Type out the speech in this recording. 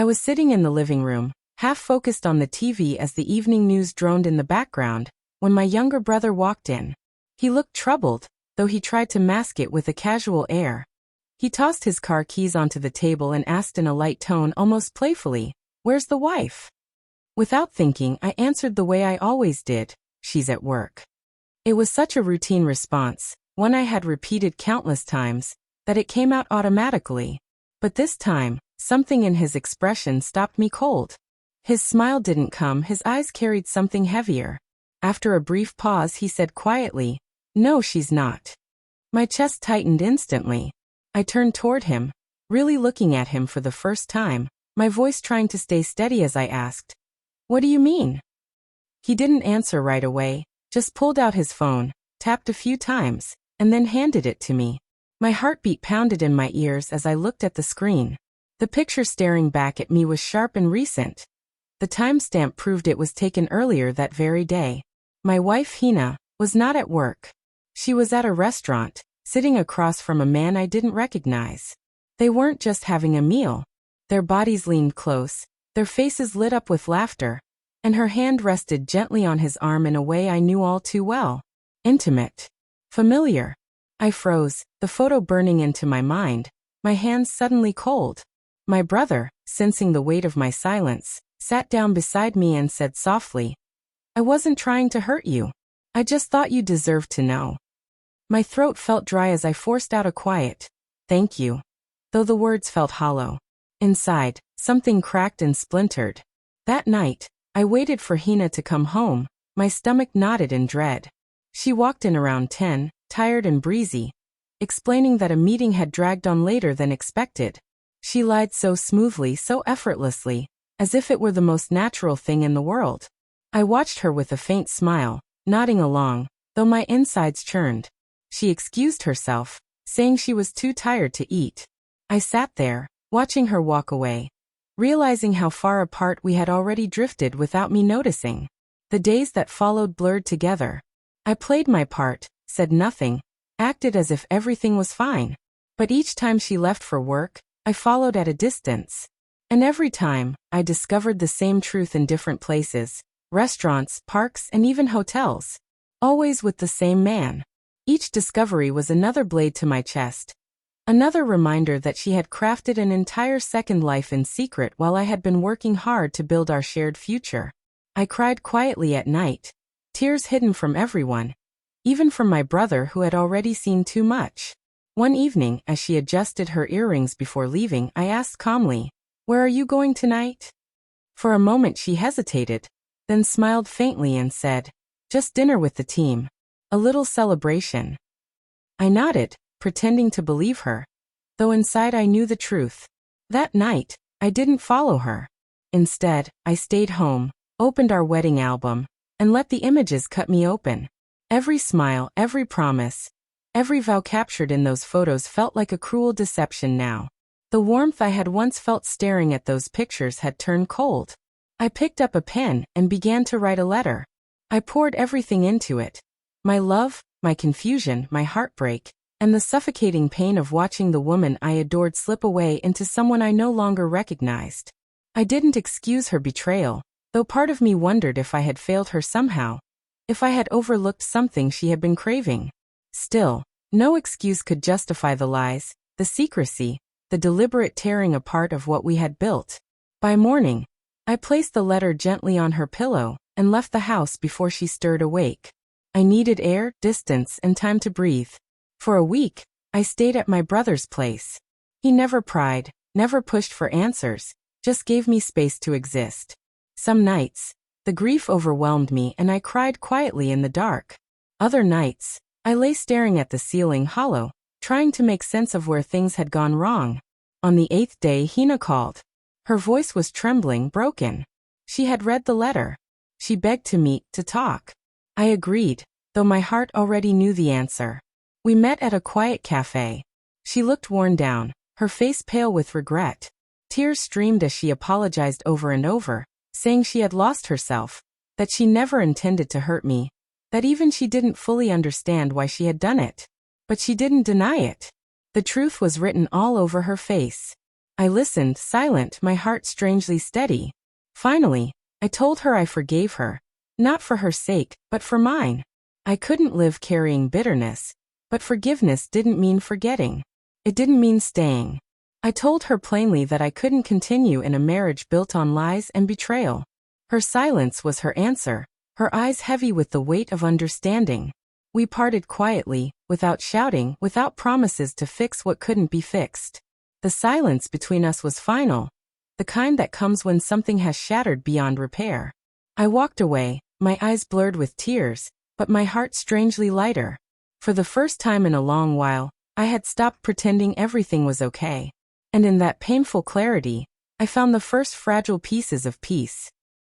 I was sitting in the living room, half focused on the TV as the evening news droned in the background, when my younger brother walked in. He looked troubled, though he tried to mask it with a casual air. He tossed his car keys onto the table and asked in a light tone, almost playfully, "Where's the wife?" Without thinking, I answered the way I always did, "She's at work." It was such a routine response, one I had repeated countless times, that it came out automatically. But this time, something in his expression stopped me cold. His smile didn't come, his eyes carried something heavier. After a brief pause, he said quietly, "No, she's not." My chest tightened instantly. I turned toward him, really looking at him for the first time, my voice trying to stay steady as I asked, "What do you mean?" He didn't answer right away, just pulled out his phone, tapped a few times, and then handed it to me. My heartbeat pounded in my ears as I looked at the screen. The picture staring back at me was sharp and recent. The timestamp proved it was taken earlier that very day. My wife, Hina, was not at work. She was at a restaurant, sitting across from a man I didn't recognize. They weren't just having a meal. Their bodies leaned close, their faces lit up with laughter, and her hand rested gently on his arm in a way I knew all too well. Intimate. Familiar. I froze, the photo burning into my mind, my hands suddenly cold. My brother, sensing the weight of my silence, sat down beside me and said softly, "I wasn't trying to hurt you. I just thought you deserved to know." My throat felt dry as I forced out a quiet, "Thank you," though the words felt hollow. Inside, something cracked and splintered. That night, I waited for Hina to come home, my stomach knotted in dread. She walked in around 10, tired and breezy, explaining that a meeting had dragged on later than expected. She lied so smoothly, so effortlessly, as if it were the most natural thing in the world. I watched her with a faint smile, nodding along, though my insides churned. She excused herself, saying she was too tired to eat. I sat there, watching her walk away, realizing how far apart we had already drifted without me noticing. The days that followed blurred together. I played my part, said nothing, acted as if everything was fine. But each time she left for work, I followed at a distance. And every time, I discovered the same truth in different places, restaurants, parks, and even hotels. Always with the same man. Each discovery was another blade to my chest. Another reminder that she had crafted an entire second life in secret while I had been working hard to build our shared future. I cried quietly at night, tears hidden from everyone, even from my brother who had already seen too much. One evening, as she adjusted her earrings before leaving, I asked calmly, "Where are you going tonight?" For a moment she hesitated, then smiled faintly and said, "Just dinner with the team. A little celebration." I nodded, pretending to believe her, though inside I knew the truth. That night, I didn't follow her. Instead, I stayed home, opened our wedding album, and let the images cut me open. Every smile, every promise, every vow captured in those photos felt like a cruel deception now. The warmth I had once felt staring at those pictures had turned cold. I picked up a pen and began to write a letter. I poured everything into it. My love, my confusion, my heartbreak, and the suffocating pain of watching the woman I adored slip away into someone I no longer recognized. I didn't excuse her betrayal, though part of me wondered if I had failed her somehow, if I had overlooked something she had been craving. Still, no excuse could justify the lies, the secrecy, the deliberate tearing apart of what we had built. By morning, I placed the letter gently on her pillow and left the house before she stirred awake. I needed air, distance, and time to breathe. For a week, I stayed at my brother's place. He never pried, never pushed for answers, just gave me space to exist. Some nights, the grief overwhelmed me and I cried quietly in the dark. Other nights, I lay staring at the ceiling hollow, trying to make sense of where things had gone wrong. On the 8th day, Hina called. Her voice was trembling, broken. She had read the letter. She begged to meet, to talk. I agreed, though my heart already knew the answer. We met at a quiet cafe. She looked worn down, her face pale with regret. Tears streamed as she apologized over and over, saying she had lost herself, that she never intended to hurt me, that even she didn't fully understand why she had done it. But she didn't deny it. The truth was written all over her face. I listened, silent, my heart strangely steady. Finally, I told her I forgave her, not for her sake, but for mine. I couldn't live carrying bitterness, but forgiveness didn't mean forgetting. It didn't mean staying. I told her plainly that I couldn't continue in a marriage built on lies and betrayal. Her silence was her answer, her eyes heavy with the weight of understanding. We parted quietly, without shouting, without promises to fix what couldn't be fixed. The silence between us was final, the kind that comes when something has shattered beyond repair. I walked away, my eyes blurred with tears, but my heart strangely lighter. For the first time in a long while, I had stopped pretending everything was okay. And in that painful clarity, I found the first fragile pieces of peace.